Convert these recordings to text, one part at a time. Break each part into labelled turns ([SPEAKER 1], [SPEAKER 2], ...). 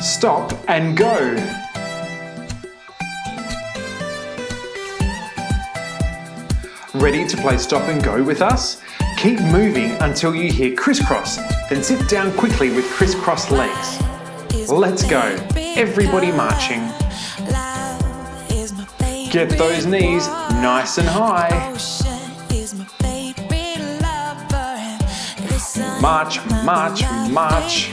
[SPEAKER 1] Stop and go. Ready to play stop and go with us? Keep moving until you hear crisscross, then sit down quickly with crisscross legs. Let's go. Everybody marching. Get those knees nice and high. March, march, march.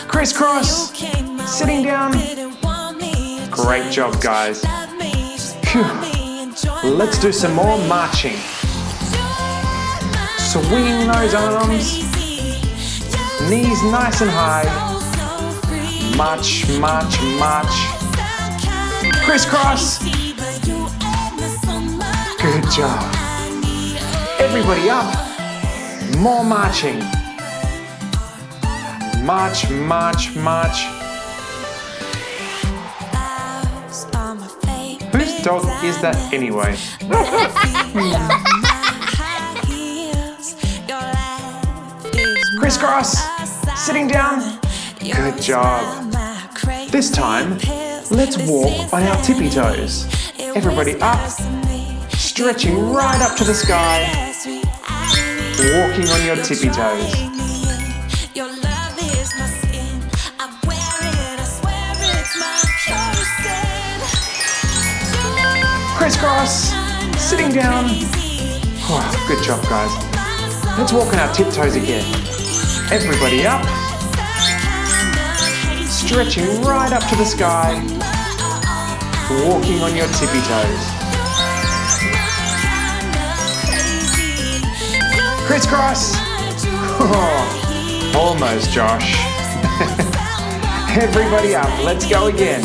[SPEAKER 1] Crisscross. Sitting down. Great job, guys. Phew. Let's do some more marching. Swinging those arms. Knees nice and high. March, march, march. Crisscross. Good job. Everybody up. More marching. March, march, march. Whose dog is that anyway? Crisscross. Sitting down. Good job. This time, let's walk on our tippy toes. Everybody up. Stretching right up to the sky. Walking on your tippy toes. Crisscross. Sitting down. Oh, good job, guys. Let's walk on our tiptoes again. Everybody up. Stretching right up to the sky. Walking on your tippy toes. Crisscross. Oh, almost, Josh. Everybody up. Let's go again.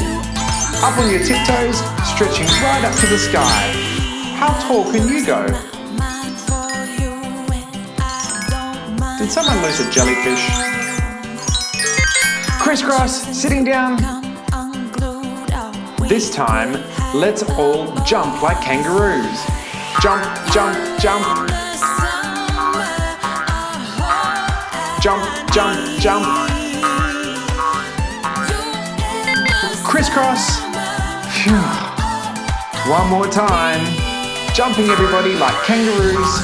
[SPEAKER 1] Up on your tiptoes, stretching right up to the sky. How tall can you go? Did someone lose a jellyfish? Crisscross, sitting down. This time, let's all jump like kangaroos. Jump, jump, jump. Jump, jump, jump. Crisscross. Phew. One more time. Jumping everybody like kangaroos.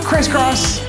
[SPEAKER 1] Crisscross.